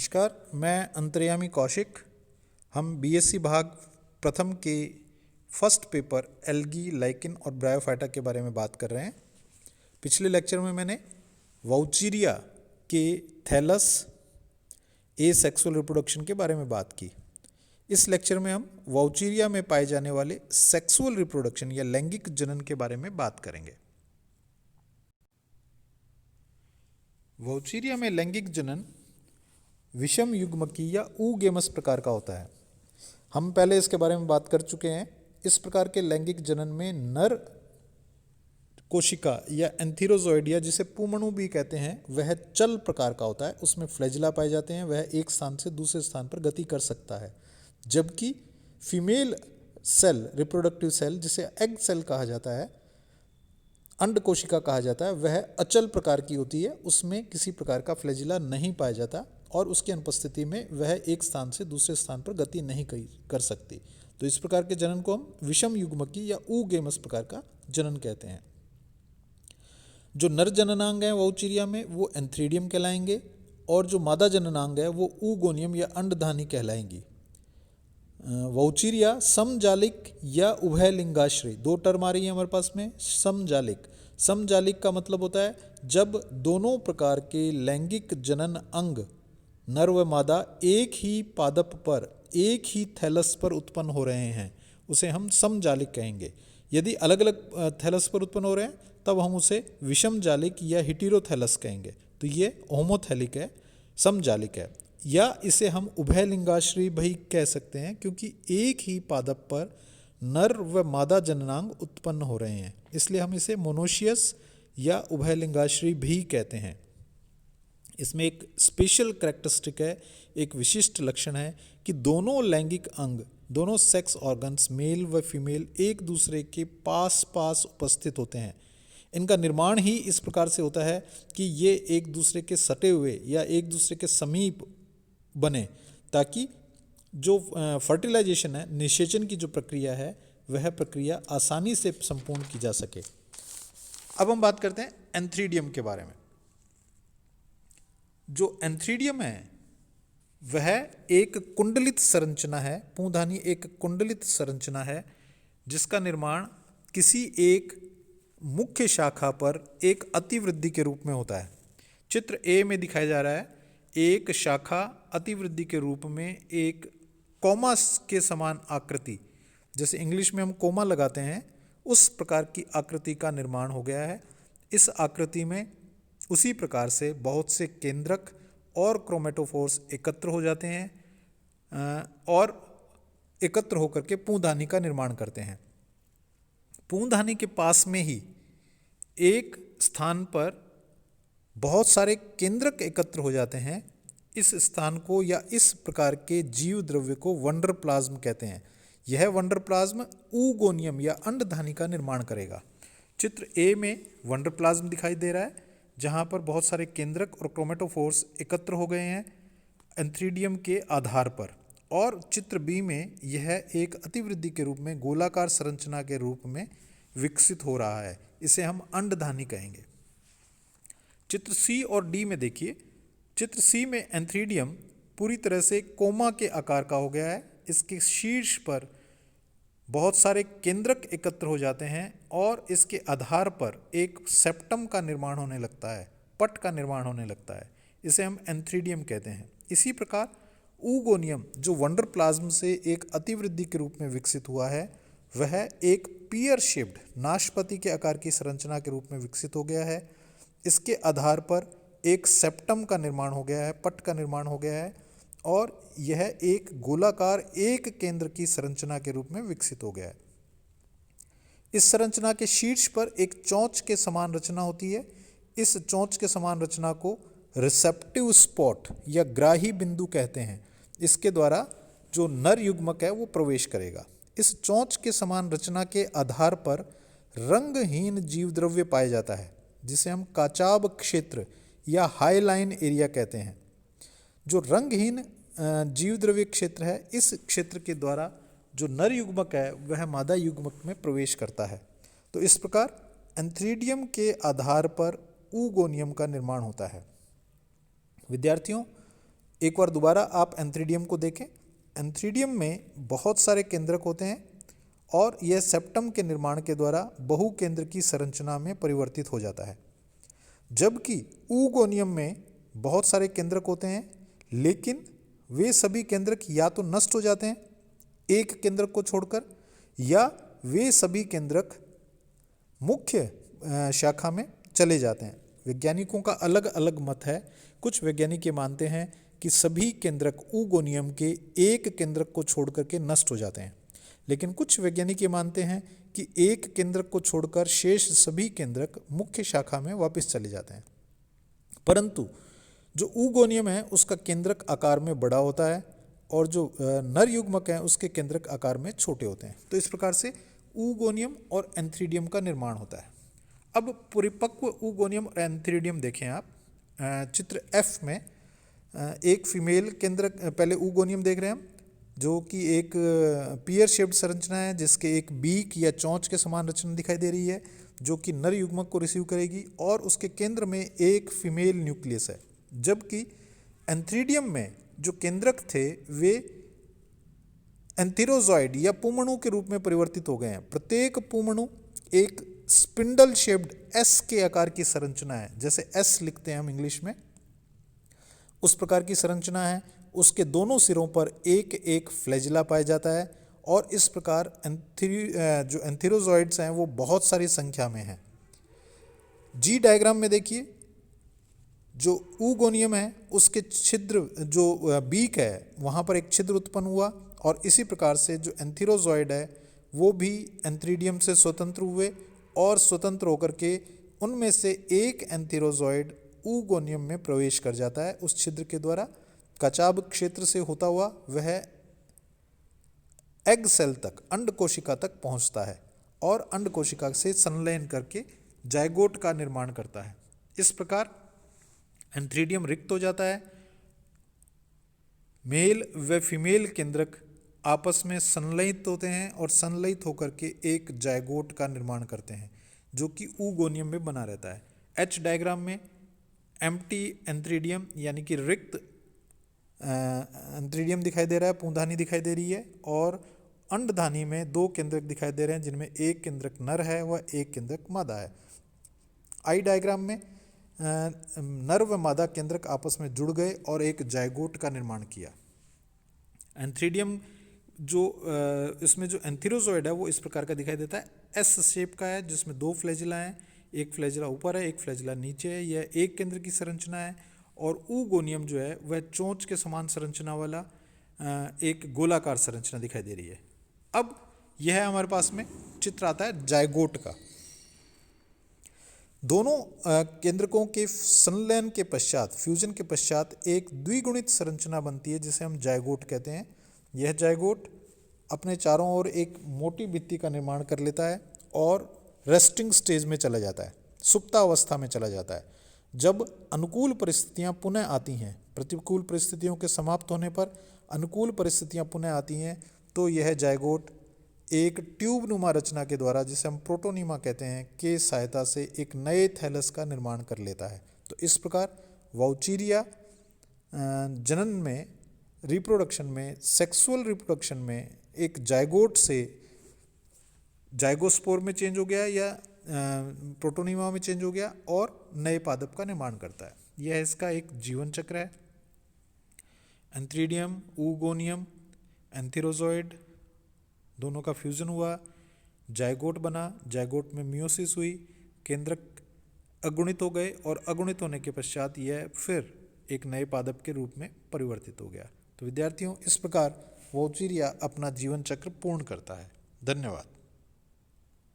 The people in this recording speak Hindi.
नमस्कार, मैं अंतर्यामी कौशिक। हम बीएससी भाग प्रथम के फर्स्ट पेपर एल्गी, लाइकेन और ब्रायोफाइटा के बारे में बात कर रहे हैं। पिछले लेक्चर में मैंने वाउचीरिया के थैलस एसेक्सुअल रिप्रोडक्शन के बारे में बात की। इस लेक्चर में हम वाउचीरिया में पाए जाने वाले सेक्सुअल रिप्रोडक्शन या लैंगिक जनन के बारे में बात करेंगे। वाउचीरिया में लैंगिक जनन विषम युग्मकी या ऊगेमस प्रकार का होता है। हम पहले इसके बारे में बात कर चुके हैं। इस प्रकार के लैंगिक जनन में नर कोशिका या एंथीरोजोइडिया, जिसे पुमणु भी कहते हैं, वह चल प्रकार का होता है। उसमें फ्लैजिला पाए जाते हैं। वह एक स्थान से दूसरे स्थान पर गति कर सकता है। जबकि फीमेल सेल, रिप्रोडक्टिव सेल, जिसे एग सेल कहा जाता है, अंड कोशिका कहा जाता है, वह अचल प्रकार की होती है। उसमें किसी प्रकार का फ्लैजिला नहीं पाया जाता और उसकी अनुपस्थिति में वह एक स्थान से दूसरे स्थान पर गति नहीं कर सकती। तो इस प्रकार के जनन को हम विषम युग्मकी या ऊगेमस प्रकार का जनन कहते हैं। जो नर जननांग है वाउचीरिया में, वो एंथ्रीडियम कहलाएंगे, और जो मादा जननांग है वो ऊगोनियम या अंडधानी कहलाएंगी। वाउचीरिया समजालिक या उभयलिंगाश्रयी, दो टर्म आ रही है हमारे पास में। समजालिक का मतलब होता है जब दोनों प्रकार के लैंगिक जनन अंग, नर व मादा, एक ही पादप पर, एक ही थैलस पर उत्पन्न हो रहे हैं, उसे हम समजालिक कहेंगे। यदि अलग अलग थैलस पर उत्पन्न हो रहे हैं तब हम उसे विषमजालिक या हिटेरोथैलस कहेंगे। तो ये होमोथैलिक है, समजालिक है। या इसे हम उभयलिंगाश्रयी भी कह सकते हैं, क्योंकि एक ही पादप पर नर व मादा जननांग उत्पन्न हो रहे हैं, इसलिए हम इसे मोनोशियस या उभयलिंगाश्रयी भी कहते हैं। इसमें एक स्पेशल कैरेक्टरिस्टिक है, एक विशिष्ट लक्षण है कि दोनों लैंगिक अंग, दोनों सेक्स ऑर्गन्स, मेल व फीमेल, एक दूसरे के पास पास उपस्थित होते हैं। इनका निर्माण ही इस प्रकार से होता है कि ये एक दूसरे के सटे हुए या एक दूसरे के समीप बने, ताकि जो फर्टिलाइजेशन है, निषेचन की जो प्रक्रिया है, वह प्रक्रिया आसानी से संपूर्ण की जा सके। अब हम बात करते हैं एंथ्रीडियम के बारे में। जो एंथ्रीडियम है वह एक कुंडलित संरचना है, पूंधानी एक कुंडलित संरचना है, जिसका निर्माण किसी एक मुख्य शाखा पर एक अतिवृद्धि के रूप में होता है। चित्र ए में दिखाया जा रहा है, एक शाखा अतिवृद्धि के रूप में एक कोमा के समान आकृति, जैसे इंग्लिश में हम कोमा लगाते हैं, उस प्रकार की आकृति का निर्माण हो गया है। इस आकृति में उसी प्रकार से बहुत से केंद्रक और क्रोमेटोफोर्स एकत्र हो जाते हैं और एकत्र होकर के पूंधानी का निर्माण करते हैं। पूंधानी के पास में ही एक स्थान पर बहुत सारे केंद्रक एकत्र हो जाते हैं। इस स्थान को या इस प्रकार के जीव द्रव्य को वंडर प्लाज्म कहते हैं। यह वंडर प्लाज्म ऊगोनियम या अंडधानी का निर्माण करेगा। चित्र ए में वंडर प्लाज्म दिखाई दे रहा है, जहाँ पर बहुत सारे केंद्रक और क्रोमेटोफोर्स एकत्र हो गए हैं एंथ्रीडियम के आधार पर। और चित्र बी में यह एक अतिवृद्धि के रूप में गोलाकार संरचना के रूप में विकसित हो रहा है, इसे हम अंडधानी कहेंगे। चित्र सी और डी में देखिए। चित्र सी में एंथ्रीडियम पूरी तरह से कोमा के आकार का हो गया है। इसके शीर्ष पर बहुत सारे केंद्रक एकत्र हो जाते हैं और इसके आधार पर एक सेप्टम का निर्माण होने लगता है, पट का निर्माण होने लगता है, इसे हम एंथ्रीडियम कहते हैं। इसी प्रकार ऊगोनियम, जो वंडर प्लाज्म से एक अतिवृद्धि के रूप में विकसित हुआ है, वह एक पियर शेप्ड, नाशपाती के आकार की संरचना के रूप में विकसित हो गया है। इसके आधार पर एक सेप्टम का निर्माण हो गया है, पट का निर्माण हो गया है, और यह एक गोलाकार एक केंद्र की संरचना के रूप में विकसित हो गया है। इस संरचना के शीर्ष पर एक चोंच के समान रचना होती है। इस चोंच के समान रचना को रिसेप्टिव स्पॉट या ग्राही बिंदु कहते हैं। इसके द्वारा जो नर युग्मक है वो प्रवेश करेगा। इस चोंच के समान रचना के आधार पर रंगहीन जीवद्रव्य पाया जाता है, जिसे हम काचाब क्षेत्र या हाईलाइन एरिया कहते हैं। जो रंगहीन जीवद्रव्य क्षेत्र है, इस क्षेत्र के द्वारा जो नर युग्मक है वह मादा युग्मक में प्रवेश करता है। तो इस प्रकार एंथ्रीडियम के आधार पर ऊगोनियम का निर्माण होता है। विद्यार्थियों, एक बार दोबारा आप एंथ्रीडियम को देखें। एंथ्रीडियम में बहुत सारे केंद्रक होते हैं और यह सेप्टम के निर्माण के द्वारा बहुकेंद्र की संरचना में परिवर्तित हो जाता है, जबकि ऊगोनियम में बहुत सारे केंद्रक होते हैं, लेकिन वे सभी केंद्रक या तो नष्ट हो जाते हैं एक केंद्रक को छोड़कर, या वे सभी केंद्रक मुख्य शाखा में चले जाते हैं। वैज्ञानिकों का अलग अलग मत है। कुछ वैज्ञानिक ये मानते हैं कि सभी केंद्रक ऊगोनियम के एक केंद्रक को छोड़कर के नष्ट हो जाते हैं, लेकिन कुछ वैज्ञानिक ये मानते हैं कि एक केंद्रक को छोड़कर शेष सभी केंद्रक मुख्य शाखा में वापस चले जाते हैं। परंतु जो ऊगोनियम है उसका केंद्रक आकार में बड़ा होता है और जो नर युग्मक है उसके केंद्रक आकार में छोटे होते हैं। तो इस प्रकार से ऊगोनियम और एंथ्रीडियम का निर्माण होता है। अब परिपक्व ऊगोनियम और एंथ्रीडियम देखें आप। चित्र F में एक फीमेल केंद्रक, पहले ऊगोनियम देख रहे हैं हम, जो कि एक पियर शेप्ड संरचना है जिसके एक बीक या चोंच के समान रचना दिखाई दे रही है, जो कि नर युग्मक को रिसीव करेगी और उसके केंद्र में एक फीमेल न्यूक्लियस है। जबकि एंथ्रीडियम में जो केंद्रक थे वे एंथीरोजॉइड या पुमणु के रूप में परिवर्तित हो गए हैं। प्रत्येक पुमणु एक स्पिंडल शेप्ड एस के आकार की संरचना है, जैसे एस लिखते हैं हम इंग्लिश में, उस प्रकार की संरचना है। उसके दोनों सिरों पर एक एक फ्लैजिला पाया जाता है और इस प्रकार जो एंथीरोजॉइड्स हैं वो बहुत सारी संख्या में हैं। जी डायग्राम में देखिए, जो ऊगोनियम है उसके छिद्र, जो बीक है वहाँ पर एक छिद्र उत्पन्न हुआ और इसी प्रकार से जो एंथीरोजॉइड है वो भी एंथ्रीडियम से स्वतंत्र हुए और स्वतंत्र होकर के उनमें से एक एंथीरोजॉइड ऊगोनियम में प्रवेश कर जाता है उस छिद्र के द्वारा। कचाब क्षेत्र से होता हुआ वह एग सेल तक, अंड कोशिका तक पहुंचता है और अंड कोशिका से संलयन करके जायगोट का निर्माण करता है। इस प्रकार एंथ्रीडियम रिक्त हो जाता है। मेल व फीमेल केंद्रक आपस में संलयित होते हैं और संलयित होकर के एक जायगोट का निर्माण करते हैं, जो कि ऊगोनियम में बना रहता है। एच डायग्राम में एम्प्टी एंथ्रीडियम यानी कि रिक्त एंथ्रीडियम दिखाई दे रहा है, पूंधानी दिखाई दे रही है, और अंडधानी में दो केंद्रक दिखाई दे रहे हैं जिनमें एक केंद्रक नर है व एक केंद्रक मादा है। आई डायग्राम में नर व मादा केंद्रक आपस में जुड़ गए और एक जायगोट का निर्माण किया। एंथ्रीडियम जो इसमें जो एंथीरोजॉइड है वो इस प्रकार का दिखाई देता है, एस शेप का है जिसमें दो फ्लैजिला हैं, एक फ्लैजिला ऊपर है एक फ्लैजिला नीचे है। यह एक केंद्र की संरचना है। और ऊगोनियम जो है वह चोंच के समान संरचना वाला एक गोलाकार संरचना दिखाई दे रही है। अब यह हमारे पास में चित्र आता है जायगोट का। दोनों केंद्रकों के संलयन के पश्चात, फ्यूजन के पश्चात एक द्विगुणित संरचना बनती है जिसे हम जायगोट कहते हैं। यह जायगोट अपने चारों ओर एक मोटी भित्ति का निर्माण कर लेता है और रेस्टिंग स्टेज में चला जाता है, सुप्तावस्था में चला जाता है। जब अनुकूल परिस्थितियां पुनः आती हैं, प्रतिकूल परिस्थितियों के समाप्त होने पर अनुकूल परिस्थितियां पुनः आती हैं, तो यह जायगोट एक ट्यूब नुमा रचना के द्वारा, जिसे हम प्रोटोनीमा कहते हैं, के सहायता से एक नए थैलस का निर्माण कर लेता है। तो इस प्रकार वाउचीरिया जनन में, रिप्रोडक्शन में, सेक्सुअल रिप्रोडक्शन में एक जायगोट से जाइगोस्पोर में चेंज हो गया या प्रोटोनीमा में चेंज हो गया और नए पादप का निर्माण करता है। यह इसका एक जीवन चक्र है। एंथ्रीडियम, ऊगोनियम, एंथीरोजॉइड दोनों का फ्यूजन हुआ, जायगोट बना, जायगोट में मियोसिस हुई, केंद्रक अगुणित हो गए और अगुणित होने के पश्चात यह फिर एक नए पादप के रूप में परिवर्तित हो गया। तो विद्यार्थियों, इस प्रकार वाउचीरिया अपना जीवन चक्र पूर्ण करता है। धन्यवाद।